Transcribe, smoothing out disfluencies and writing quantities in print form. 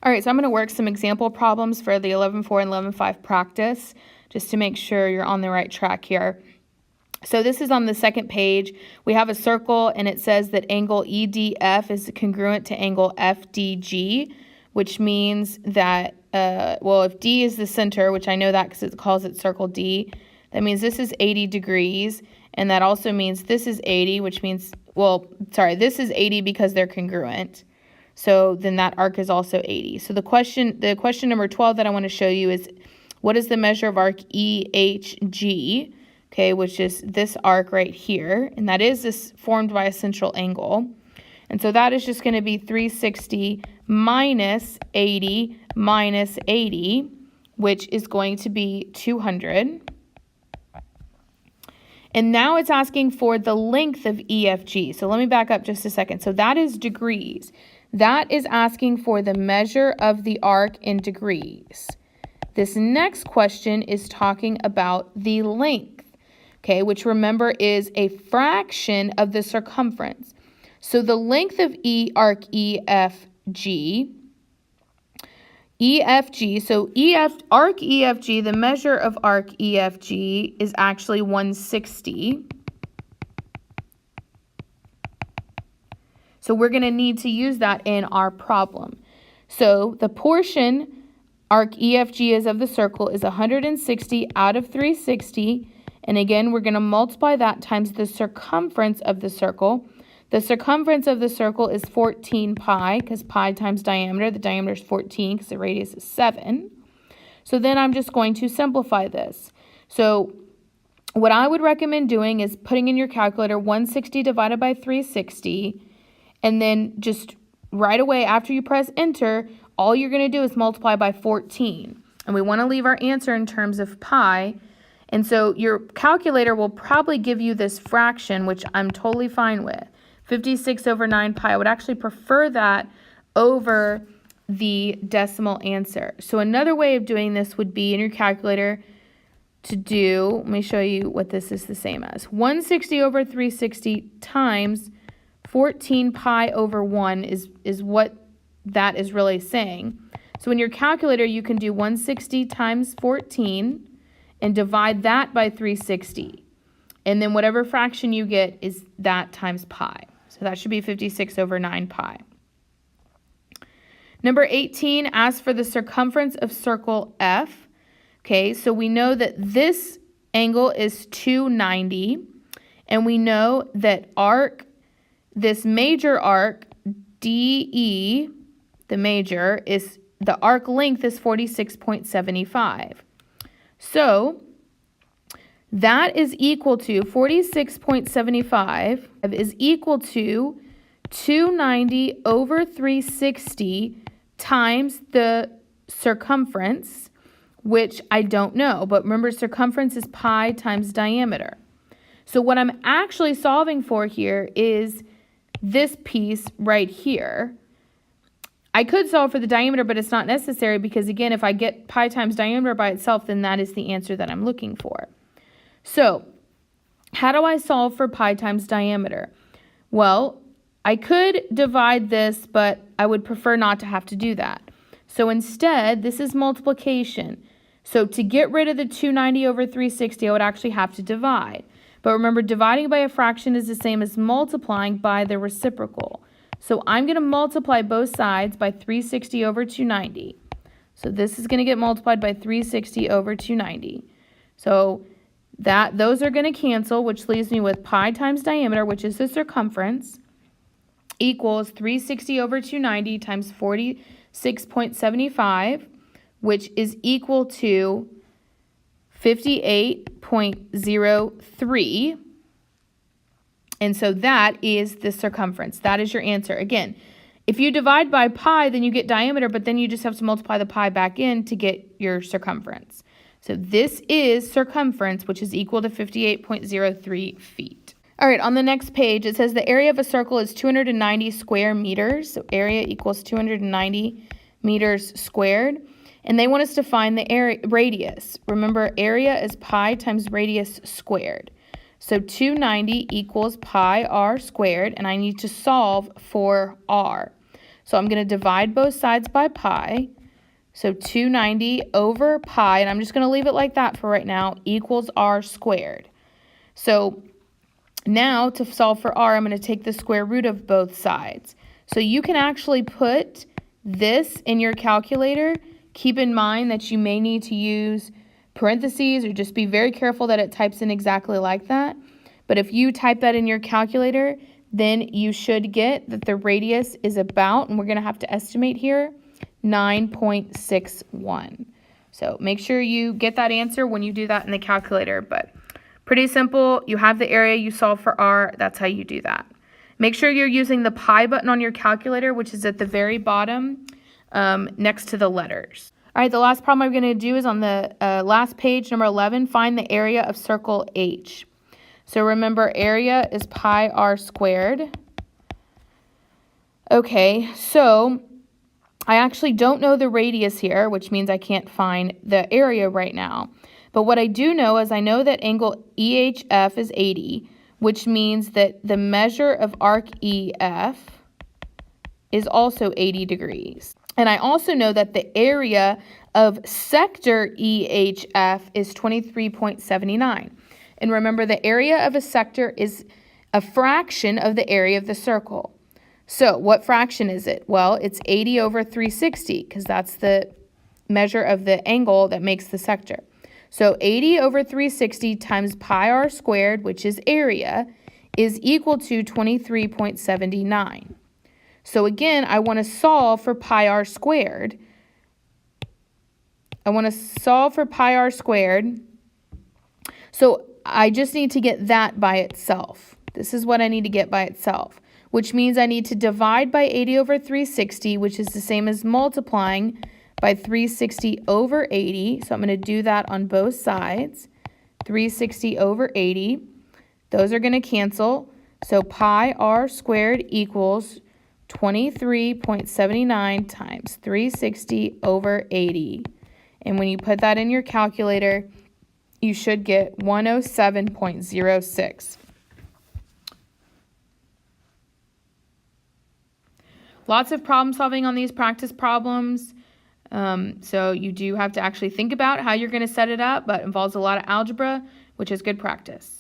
All right, so I'm going to work some example problems for the 11.4 and 11.5 practice, just to make sure you're on the right track here. So this is on the second page. We have a circle, and it says that angle EDF is congruent to angle FDG, which means that, if D is the center, which I know that because it calls it circle D, that means this is 80 degrees, and that also means this is 80, which means, this is 80 because they're congruent. So then that arc is also 80. So the question number 12 that I want to show you is, what is the measure of arc EHG? Okay, which is this arc right here, and that is this formed by a central angle. And so that is just going to be 360 minus 80 minus 80, which is going to be 200. And now it's asking for the length of EFG. So let me back up just a second. So that is degrees. That is asking for the measure of the arc in degrees. This next question is talking about the length, okay, which remember is a fraction of the circumference. So the length of arc EFG, so arc EFG, the measure of arc EFG is actually 160. So we're going to need to use that in our problem. So the portion arc EFG is of the circle is 160 out of 360. And again, we're going to multiply that times the circumference of the circle. The circumference of the circle is 14 pi, because pi times diameter. The diameter is 14 because the radius is 7. So then I'm just going to simplify this. So what I would recommend doing is putting in your calculator 160 divided by 360. And then just right away after you press enter, all you're going to do is multiply by 14. And we want to leave our answer in terms of pi. And so your calculator will probably give you this fraction, which I'm totally fine with. 56 over 9 pi. I would actually prefer that over the decimal answer. So another way of doing this would be in your calculator to do, let me show you what this is the same as. 160 over 360 times 14 pi over 1 is what that is really saying. So in your calculator, you can do 160 times 14 and divide that by 360. And then whatever fraction you get is that times pi. So that should be 56 over 9 pi. Number 18 asks for the circumference of circle F. Okay, so we know that this angle is 290. And we know that this major arc, DE, the major, the arc length is 46.75. So that is equal to 46.75 is equal to 290 over 360 times the circumference, which I don't know. But remember, circumference is pi times diameter. So what I'm actually solving for here is this piece right here. I could solve for the diameter, but it's not necessary because, again, if I get pi times diameter by itself, then that is the answer that I'm looking for. So how do I solve for pi times diameter? Well, I could divide this, but I would prefer not to have to do that. So instead, this is multiplication. So to get rid of the 290 over 360, I would actually have to divide. But remember, dividing by a fraction is the same as multiplying by the reciprocal. So I'm going to multiply both sides by 360 over 290. So this is going to get multiplied by 360 over 290. So those are going to cancel, which leaves me with pi times diameter, which is the circumference, equals 360 over 290 times 46.75, which is equal to 58.03. And so that is the circumference. That is your answer. Again, if you divide by pi, then you get diameter, but then you just have to multiply the pi back in to get your circumference. So this is circumference, which is equal to 58.03 feet. All right, on the next page, it says the area of a circle is 290 square meters. So area equals 290 meters squared. And they want us to find the radius. Remember, area is pi times radius squared. So 290 equals pi r squared, and I need to solve for r. So I'm going to divide both sides by pi. So 290 over pi, and I'm just going to leave it like that for right now, equals r squared. So now to solve for r, I'm going to take the square root of both sides. So you can actually put this in your calculator. Keep in mind that you may need to use parentheses or just be very careful that it types in exactly like that. But if you type that in your calculator, then you should get that the radius is about, and we're going to have to estimate here, 9.61. So make sure you get that answer when you do that in the calculator. But pretty simple. You have the area, you solve for r. That's how you do that. Make sure you're using the pi button on your calculator, which is at the very bottom next to the letters. All right, the last problem I'm going to do is on the last page, number 11, find the area of circle H. So remember, area is pi r squared. Okay, so I actually don't know the radius here, which means I can't find the area right now. But what I do know is I know that angle EHF is 80, which means that the measure of arc EF is also 80 degrees. And I also know that the area of sector EHF is 23.79. And remember, the area of a sector is a fraction of the area of the circle. So what fraction is it? Well, it's 80 over 360 because that's the measure of the angle that makes the sector. So 80 over 360 times pi r squared, which is area, is equal to 23.79. So again, I want to solve for pi r squared. So I just need to get that by itself. This is what I need to get by itself, which means I need to divide by 80 over 360, which is the same as multiplying by 360 over 80. So I'm going to do that on both sides. 360 over 80. Those are going to cancel. So pi r squared equals 23.79 times 360 over 80. And when you put that in your calculator, you should get 107.06. Lots of problem solving on these practice problems. So you do have to actually think about how you're going to set it up, but it involves a lot of algebra, which is good practice.